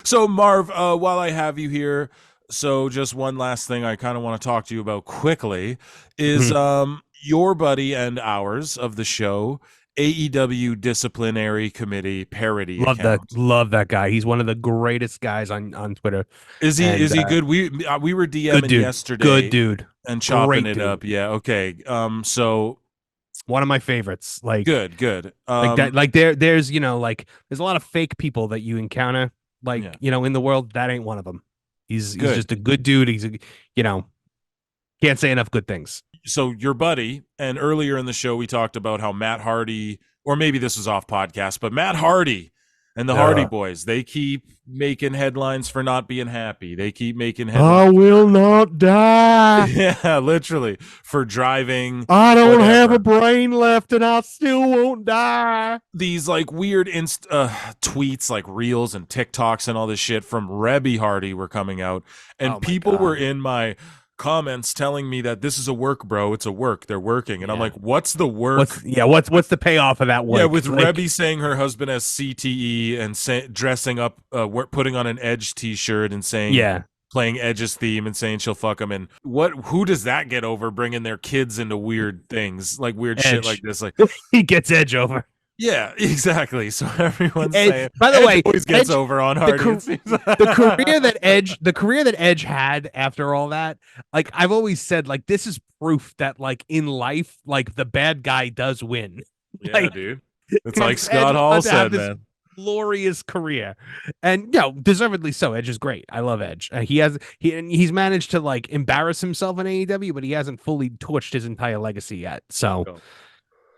So Marv, while I have you here, so just one last thing I kind of want to talk to you about quickly is Mhm. your buddy and ours of the show, AEW Disciplinary Committee parody account. Love that guy. He's one of the greatest guys on Twitter, Is he and good? We were good DMing dude. Good yesterday dude. and chopping Great it dude. up. Yeah, okay. So One of my favorites. good. Like that. Like there's there's a lot of fake people that you encounter Yeah, in the world. That ain't one of them. He's good. just a good dude. He's a, you know can't say enough good things. So your buddy, and earlier in the show we talked about how Matt Hardy, or maybe this was off podcast, but Matt Hardy and the Hardy Uh, Boys, they keep making headlines for not being happy. They keep making I headlines. will not die. Yeah, literally for driving I don't have a whatever. brain left, and I still won't die. These like weird tweets, like reels and TikToks and all this shit from Rebby Hardy were coming out, and Oh my people were god. in my comments telling me that this is a work, bro. It's a work. They're working, and I'm Yeah. like, what's the work? What's the payoff of that Yeah, work? with Like, Rebby saying her husband has CTE and dressing up, putting on an Edge T-shirt and saying yeah, playing Edge's theme and saying she'll fuck him. And who does that get over bringing their kids into weird things, like weird shit like Edge. this? Like, He gets Edge over. yeah, exactly. So everyone's And saying by the Edge way, always gets Edge over on the Hardy. car- It seems. the career that Edge had after all that, like I've always said, like this is proof that like in life, like the bad guy does win. Yeah, Like dude. It's like because Edge Scott went Hall on to have said, this man. glorious career, and deservedly so. Edge is great. I love Edge. He's managed to like embarrass himself in AEW, but he hasn't fully torched his entire legacy yet. So Oh.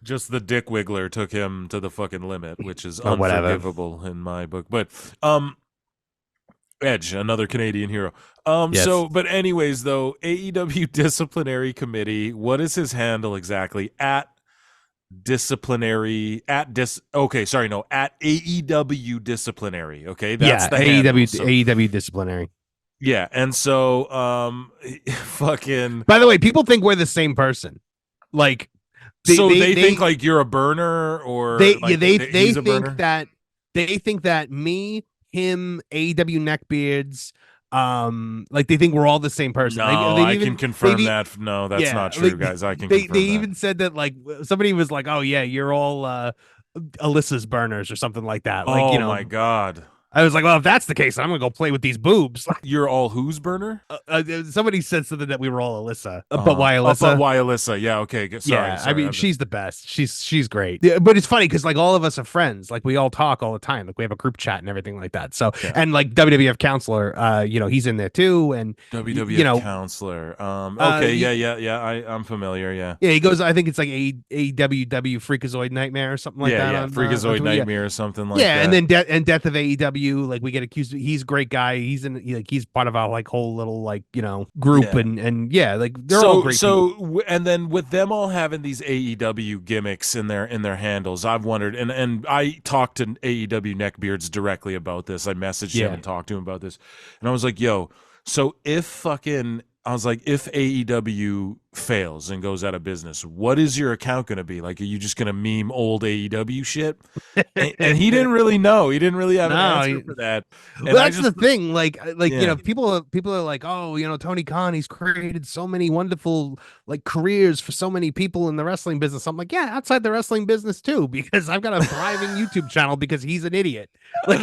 Just the dick wiggler took him to the fucking limit, which is or whatever. unforgivable in my book. But Edge, another Canadian hero. Yes. But anyways, though, AEW Disciplinary Committee, what is his handle exactly? At disciplinary at dis okay, sorry, no, at AEW Disciplinary. Okay, that's Yeah. the handle. So AEW disciplinary. yeah, and so fucking By the way, people think we're the same person. Like so they think like you're a burner or they yeah, like they he's a think burner. that me, him, AEW neckbeards, like they think we're all the same person. No, They've I can even confirm that. No, that's yeah, not true, like guys. I can they confirm that. even said that like somebody was like, "Oh yeah, you're all Alyssa's burners" or something like that. Like, Oh my god. I was like, "Well, if that's the case, I'm gonna go play with these boobs." You're all whose burner? Somebody said something that we were all Alyssa, but why But Alyssa? why Alyssa? Yeah, okay. Sorry, Yeah, I sorry. mean, she's the best. She's great. Yeah, but it's funny because like all of us are friends. Like we all talk all the time. Like we have a group chat and everything like that. So Yeah. and like WWF counselor, he's in there too. And WWF counselor. Okay, yeah. I'm familiar. Yeah. yeah, he goes. I think it's like AWW Freakazoid Nightmare or something like that. Yeah. On Freakazoid Twitter. Yeah. Nightmare or something like Yeah, that. and then Death of AEW, like we get accused. He's a great guy. He's part of our like whole little like group, Yeah. and yeah, like they're all great people. And then with them all having these AEW gimmicks in their handles, I've wondered, and I talked to AEW neckbeards directly about this. I messaged him and talked to him about this, and I was like, "Yo, so if AEW fails and goes out of business, what is your account going to be? Like, are you just going to meme old AEW shit?" And he didn't really know. He didn't really have an answer for that. Well, And that's the thing. Yeah. People are like, oh, Tony Khan, he's created so many wonderful like careers for so many people in the wrestling business. I'm like, yeah, outside the wrestling business too, because I've got a thriving YouTube channel because he's an idiot. Like,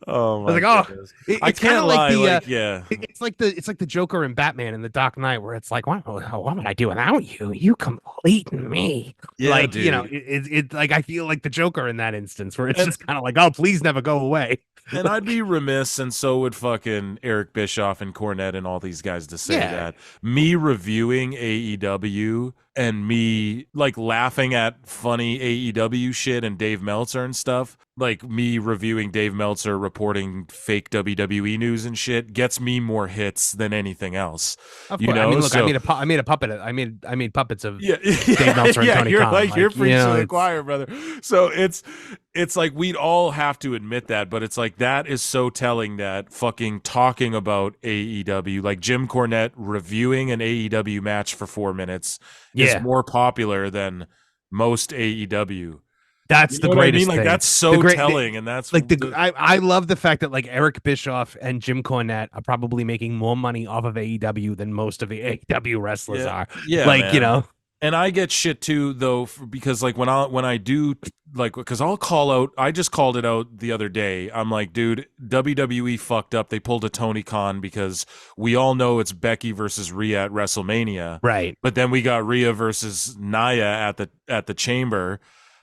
oh my I was like, goodness. it's I can't lie. yeah, it's like the Joker and Batman in the Dark Knight, where it's like, what would I do without you? You complete me. Yeah, Like, dude. it's like I feel like the Joker in that instance, where it's just kind of like, oh, please never go away. And I'd be remiss, and so would fucking Eric Bischoff and Cornette and all these guys to say that me reviewing AEW and me like laughing at funny AEW shit and Dave Meltzer and stuff, like me reviewing Dave Meltzer reporting fake WWE news and shit, gets me more hits than anything else. Of course. I mean, look, I made a puppet. I made puppets of Dave Meltzer and Tony you're Khan. Like you're preaching to the choir, brother. So it's like we'd all have to admit that, but it's like that is so telling that fucking talking about AEW, like Jim Cornette reviewing an AEW match for 4 minutes is more popular than most AEW. That's You the know what I greatest mean? Like thing. that's so telling, and that's like I love the fact that like Eric Bischoff and Jim Cornette are probably making more money off of AEW than most of the AEW wrestlers are. yeah, Like, you man. know. And I get shit too, though, because like when I do like, because I'll call out. I just called it out the other day. I'm like, dude, WWE fucked up. They pulled a Tony Khan because we all know it's Becky versus Rhea at WrestleMania, Right. but then we got Rhea versus Nia at the Chamber.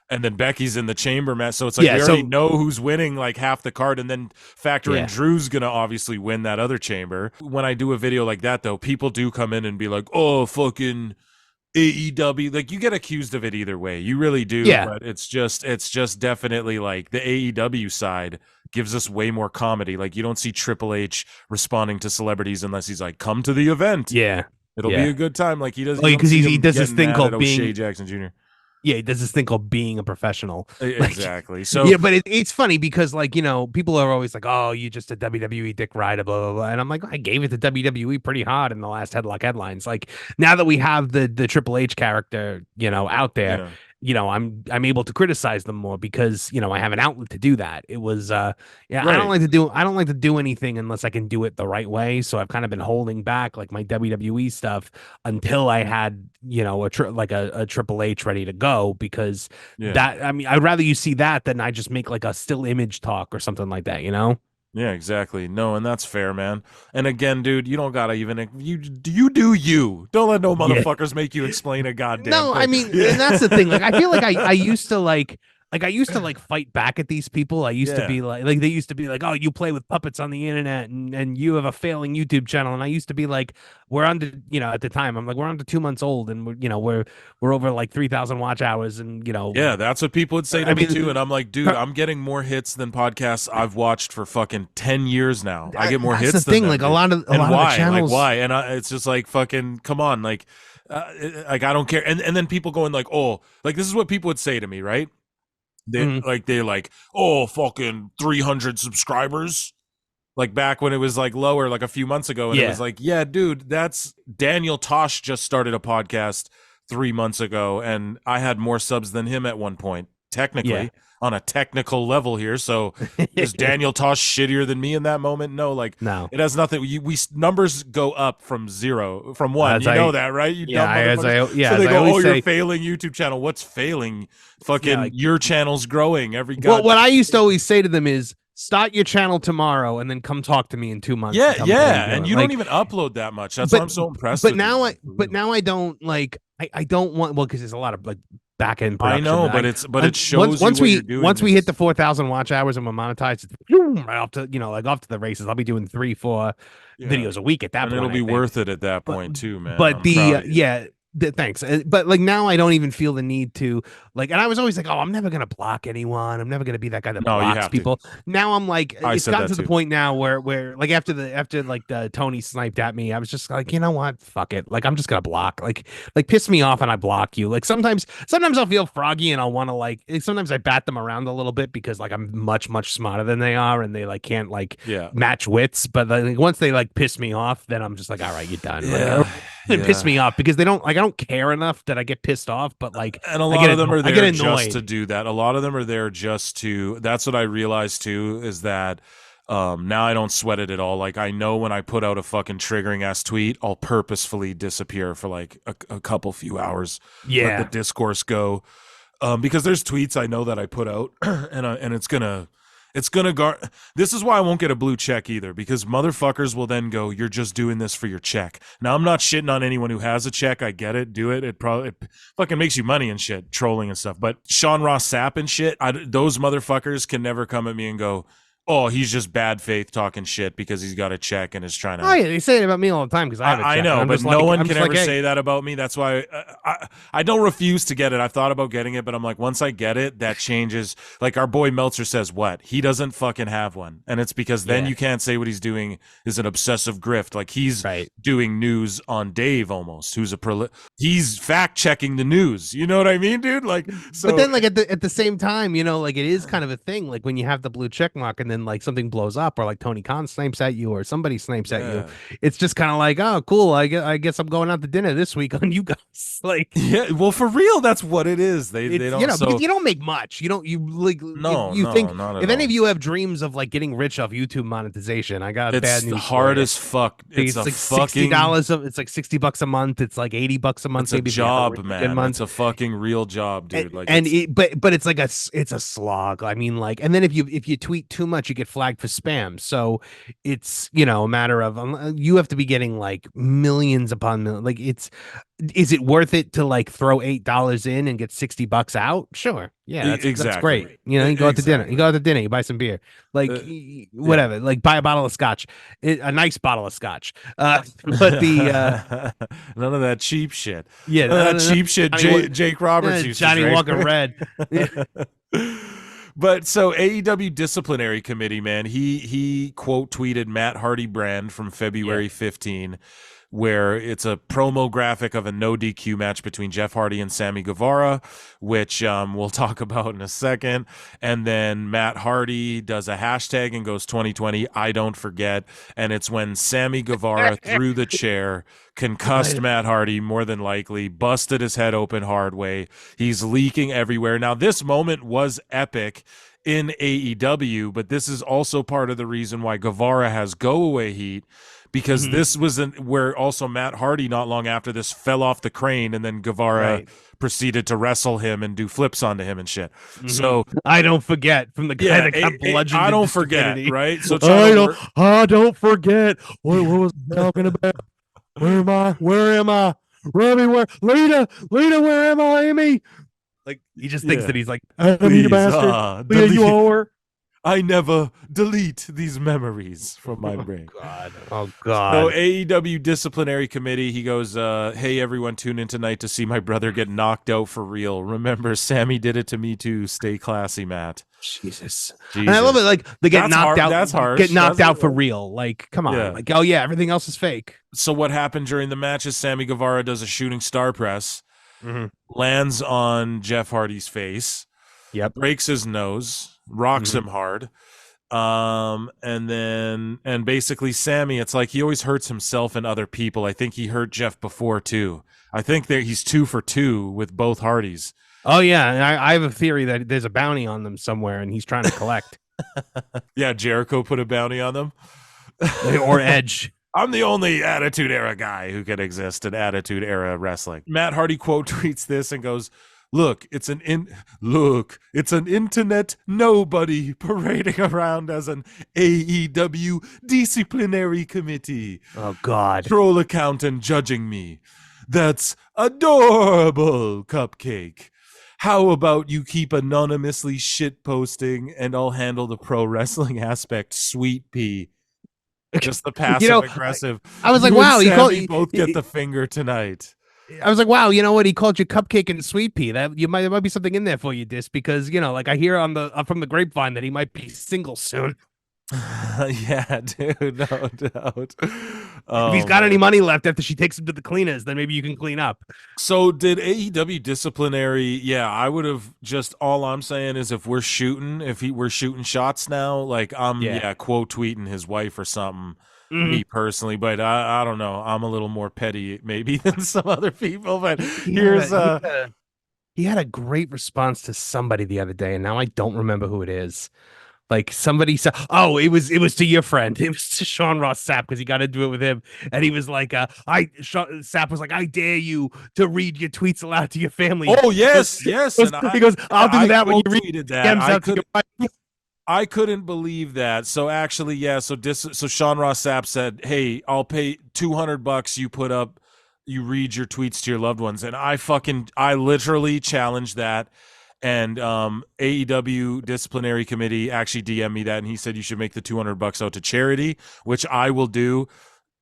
And then Becky's in the chamber match, so it's like we already know who's winning like half the card, and then factor in Drew's gonna obviously win that other chamber. When I do a video like that, though, people do come in and be like, "Oh, fucking AEW!" Like you get accused of it either way, you really do. Yeah. But it's just definitely like the AEW side gives us way more comedy. Like you don't see Triple H responding to celebrities unless he's like, "Come to the event." Yeah, it'll be a good time. Like he does because he does this thing called being O'Shea Jackson Jr. Yeah, he does this thing called being a professional. Exactly. Like, so yeah, but it's funny because like, you know, people are always like, "Oh, you just a WWE dick rider, blah blah blah," and I'm like, I gave it to WWE pretty hard in the last Headlock headlines. Like now that we have the Triple H character, you know, out there. You know, I'm able to criticize them more because, you know, I have an outlet to do that. It was right. I don't like to do anything unless I can do it the right way. So I've kind of been holding back like my WWE stuff until I had, you know, a Triple H ready to go, because that, I mean, I'd rather you see that than I just make like a still image talk or something like that, you know? Yeah, exactly. No, and that's fair, man. And again, dude, you don't gotta even you do you. Don't let no motherfuckers make you explain a goddamn thing. I mean, and that's the thing. Like, I feel like I used to like fight back at these people. I used to be like they used to be like, "Oh, you play with puppets on the internet and you have a failing YouTube channel." And I used to be like, we're under, you know, at the time I'm like, we're under 2 months old and we're over like 3,000 watch hours, and you know. Yeah, that's what people would say to me too, and I'm like, dude, I'm getting more hits than podcasts I've watched for fucking 10 years now. I get more hits than them. Like a lot of the channels. Like why? And it's just like, fucking come on, like I don't care. And then people going like, "Oh, like this is what people would say to me, right?" They're like, "Oh, fucking 300 subscribers." Like back when it was like lower, like a few months ago, and it was like, "Yeah, dude, that's Daniel Tosh just started a podcast 3 months ago, and I had more subs than him at one point, technically, on a technical level here." So is Daniel Tosh shittier than me in that moment? No, like no, it has nothing. We numbers go up from zero, from one. You know that, right? You dumb so they go, "Oh, you're failing YouTube channel." What's failing? Fucking your channel's growing every. Well, what I used to always say to them is, start your channel tomorrow and then come talk to me in 2 months. And you don't even upload that much. That's why I'm so impressed. But now I don't like. I don't want, well, because there's a lot of like back end production. I know, but it shows once we hit the 4,000 watch hours and we're monetized, it's right off to, you know, like off to the races. I'll be doing 3-4 videos a week at that point. It'll be worth it at that point too, man. But thanks. But like now I don't even feel the need to like, and I was always like, "Oh, I'm never going to block anyone. I'm never going to be that guy that blocks people." Now I'm like, it's gotten to the point now where like after the Tony sniped at me, I was just like, you know what? Fuck it. Like, I'm just going to block, like piss me off and I block you. Like sometimes I'll feel froggy and I'll want to like, sometimes I bat them around a little bit because like I'm much smarter than they are and they like can't like match wits. But like once they like piss me off, then I'm just like, all right, you're done. It pissed me off because I don't care enough that I get pissed off, but like, and a lot of them are there just to do that. A lot of them are there just to, that's what I realized too, is that now I don't sweat it at all. Like I know when I put out a fucking triggering ass tweet, I'll purposefully disappear for like a couple few hours. Let the discourse go. Because there's tweets I know that I put out and it's gonna guard. This is why I won't get a blue check either, because motherfuckers will then go, "You're just doing this for your check." Now I'm not shitting on anyone who has a check. I get it. Do it. It fucking makes you money and shit, trolling and stuff. But Sean Ross Sapp and shit, those motherfuckers can never come at me and go, "Oh, he's just bad faith talking shit because he's got a check and is trying to." Oh yeah, they say it about me all the time because I have a check. I know, but no one can ever say that about me. That's why I don't refuse to get it. I thought about getting it, but I'm like, once I get it, that changes. Like our boy Meltzer says, what? He doesn't fucking have one, and it's because then you can't say what he's doing is an obsessive grift. Like he's doing news on Dave almost, who's a he's fact checking the news. You know what I mean, dude? Like, so. But then, like at the same time, like it is kind of a thing. Like when you have the blue check mark, and then like something blows up, or like Tony Khan snipes at you, or somebody snipes at you, it's just kind of like, oh, cool. I guess I'm going out to dinner this week on you guys. Like, yeah, well, for real, that's what it is. They don't, because you don't make much. You like you think if any of you have dreams of like getting rich off YouTube monetization, I got bad news. It's hard as fuck. It's like $60. It's like $60 a month. It's like $80 a month. It's a job, man. It's a fucking real job, dude. But it's like it's a slog. I mean, like, and then if you tweet too much, you get flagged for spam. So it's a matter of you have to be getting like millions upon millions. Like, is it worth it to like throw $8 in and get $60 out? Sure. Yeah, that's great. You go out to dinner. You go out to dinner. You buy some beer. Like, whatever. Yeah. Like, buy a bottle of scotch. A nice bottle of scotch. But the none of that cheap shit. Yeah, none of that cheap shit. Jake Roberts used Johnny to drink. Walker Red. But so AEW disciplinary committee, man, he quote tweeted Matt Hardy brand from February 15. Where it's a promo graphic of a no DQ match between Jeff Hardy and Sammy Guevara, which we'll talk about in a second. And then Matt Hardy does a hashtag and goes 2020, I don't forget. And it's when Sammy Guevara threw the chair, concussed Matt Hardy, more than likely, busted his head open hard way. He's leaking everywhere. Now, this moment was epic in AEW, but this is also part of the reason why Guevara has go-away heat, because this was where also Matt Hardy not long after this fell off the crane, and then Guevara proceeded to wrestle him and do flips onto him and shit. So I don't forget, from the guy that got bludgeoned. I don't forget, right? So I don't forget. What was I talking about? Where am I? Robbie, Lita, where am I, Amy? Like, he just thinks that he's like, you bastard. Lita, you owe her. I never delete these memories from my brain. Oh, God. So AEW disciplinary committee, he goes, hey, everyone, tune in tonight to see my brother get knocked out for real. Remember, Sammy did it to me too. Stay classy, Matt. Jesus. And I love it. Like, they get knocked out. That's harsh. Get knocked out for real. Like, come on. Yeah. Like, oh, yeah, everything else is fake. So what happened during the match is Sammy Guevara does a shooting star press, lands on Jeff Hardy's face, breaks his nose, rocks him hard, and basically Sammy, it's like he always hurts himself and other people. I think he hurt Jeff before too. I think he's 2 for 2 with both Hardys. Oh yeah, and I have a theory that there's a bounty on them somewhere and he's trying to collect. Yeah, Jericho put a bounty on them. Or Edge. I'm the only Attitude Era guy who can exist in Attitude Era wrestling. Matt Hardy quote tweets this and goes, Look, it's an internet nobody parading around as an AEW disciplinary committee. Oh, God. Troll account and judging me. That's adorable, Cupcake. How about you keep anonymously shit posting and I'll handle the pro wrestling aspect, Sweet Pea. Just the passive aggressive. I was like, wow, you both get the finger tonight. I was like, wow, you know what? He called you Cupcake and Sweet Pea. That there might be something in there for you, Dis, because like I hear from the grapevine that he might be single soon. Yeah, dude, no doubt. If he's got any money left after she takes him to the cleaners, then maybe you can clean up. So did AEW disciplinary? Yeah, I would have all I'm saying is if we're shooting shots now, like I'm quote tweeting his wife or something. Me personally, but I don't know. I'm a little more petty maybe than some other people, but he had a great response to somebody the other day, and now I don't remember who it is. Like somebody said, oh, it was to your friend. It was to Sean Ross Sapp because he got into it with him, and he was like, Sapp was like, I dare you to read your tweets aloud to your family. Oh yes. He goes, I'll do that when you read that. I couldn't believe that. So actually, yeah. So Sean Ross Sapp said, "Hey, I'll pay $200. You read your tweets to your loved ones." And I literally challenged that. And AEW disciplinary committee actually DM'd me that, and he said you should make the $200 out to charity, which I will do.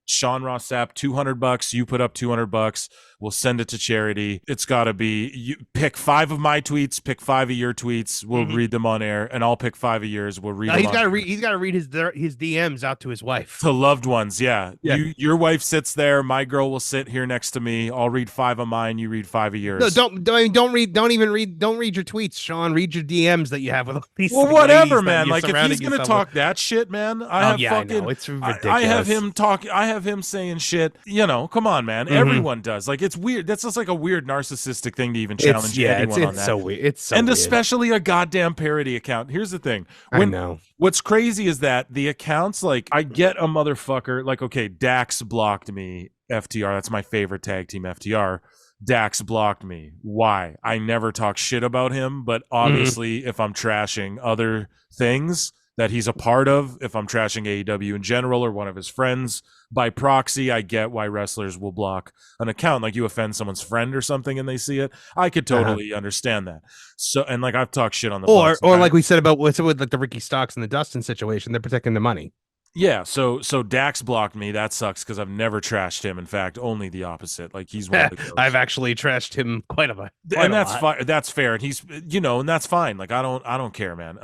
Sean Ross Sapp, $200. You put up $200. We'll send it to charity. It's got to be, you pick 5 of my tweets, pick 5 of your tweets. We'll read them on air, and I'll pick 5 of yours. We'll read them he's got to read. He's got to read his DMs out to his wife, to loved ones. Yeah. Your wife sits there. My girl will sit here next to me. I'll read 5 of mine. You read 5 of yours. No, don't read. Don't read your tweets, Sean. Read your DMs that you have with all these. Well, whatever, man. Like, if he's gonna talk that shit, man, I know. It's ridiculous. I have him talk. I have him saying shit. You know, come on, man. Everyone does. Like, it's weird. That's just like a weird narcissistic thing to even challenge anyone on that. It's so weird. It's so and weird. Especially a goddamn parody account. Here's the thing. I know. What's crazy is that the accounts, like, I get a motherfucker. Like, okay, Dax blocked me. FTR. That's my favorite tag team. FTR. Dax blocked me. Why? I never talk shit about him, but obviously if I'm trashing other things that he's a part of, if I'm trashing AEW in general or one of his friends by proxy, I get why wrestlers will block an account. Like, you offend someone's friend or something and they see it, I could totally understand that. So, and like, I've talked shit on the or like we said about what's with like the Ricky Starks and the Dustin situation, they're protecting the money. Yeah, so Dax blocked me. That sucks because I've never trashed him. In fact, only the opposite. Like, he's one of the goats. I've actually trashed him quite a bit. And that's fine. That's fair. And he's, and that's fine. Like, I don't care, man.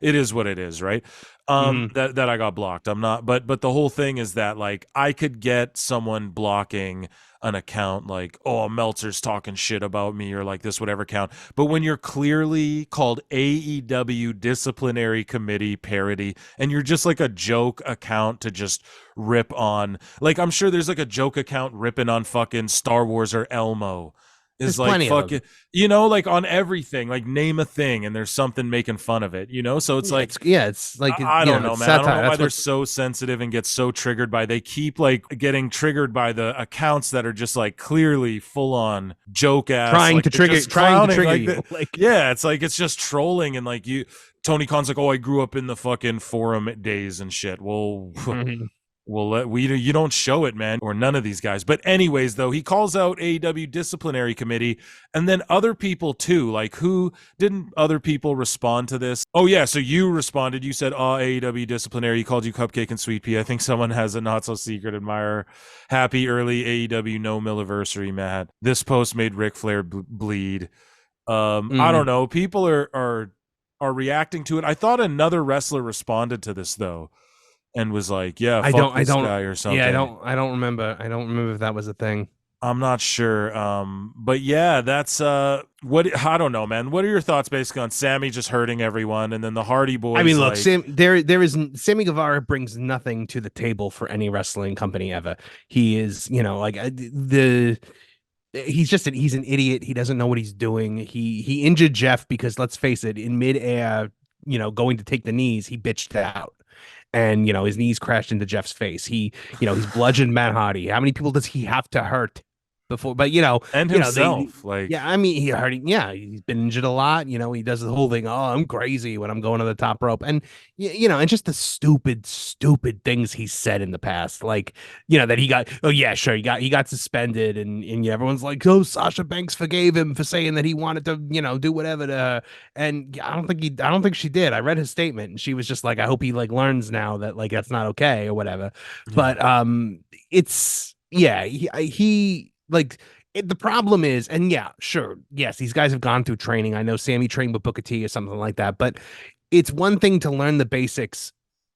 It is what it is, right? That I got blocked. I'm not, but the whole thing is that, like, I could get someone blocking an account like, oh, Meltzer's talking shit about me, or like this whatever account. But when you're clearly called AEW Disciplinary Committee Parody and you're just like a joke account to just rip on, like, I'm sure there's like a joke account ripping on fucking Star Wars or Elmo. Is like fucking, like on everything, like name a thing and there's something making fun of it, so it's like, it's like, I don't know, man. I don't know why they're so sensitive and get so triggered by, they keep like getting triggered by the accounts that are just like clearly full on joke ass, trying to trigger you. Yeah, it's like, it's just trolling. And like, Tony Khan's like, oh, I grew up in the fucking forum days and shit. Well, well, you don't show it, man, or none of these guys. But anyways, though, he calls out AEW Disciplinary Committee, and then other people too. Like, who didn't other people respond to this? Oh yeah, so you responded. You said, "Oh, AEW Disciplinary." He called you Cupcake and Sweet Pea. I think someone has a not so secret admirer. Happy early AEW no milliversary, Matt. This post made Ric Flair bleed. I don't know. People are reacting to it. I thought another wrestler responded to this though, and was like, "Yeah, fuck this guy," or something. Yeah, I don't remember. I don't remember if that was a thing. I'm not sure. But yeah, that's what, I don't know, man. What are your thoughts basically on Sammy just hurting everyone, and then the Hardy Boys? I mean, look, Sammy Guevara brings nothing to the table for any wrestling company ever. He is, he's an idiot. He doesn't know what he's doing. He injured Jeff because, let's face it, in midair, going to take the knees, he bitched out. And, his knees crashed into Jeff's face. He's bludgeoned Matt Hardy. How many people does he have to hurt before? But, and himself, he's been injured a lot. He does the whole thing. Oh, I'm crazy when I'm going to the top rope. And, and just the stupid things he said in the past. Like, that he got, oh yeah, sure. He got suspended and everyone's like, oh, Sasha Banks forgave him for saying that he wanted to, do whatever to her. And I don't think she did. I read his statement and she was just like, I hope he like learns now that like, that's not okay or whatever. But, he like, the problem is, and yeah, sure, yes, these guys have gone through training. I know Sammy trained with Booker T or something like that, but it's one thing to learn the basics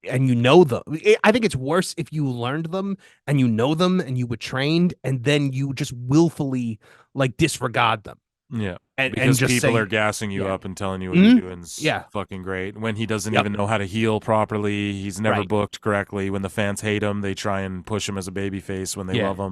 and them. I think it's worse if you learned them and you know them and you were trained and then you just willfully like disregard them. Yeah. Because just people are gassing you up and telling you what you're doing is fucking great. When he doesn't even know how to heel properly, he's never booked correctly. When the fans hate him, they try and push him as a babyface when they love him.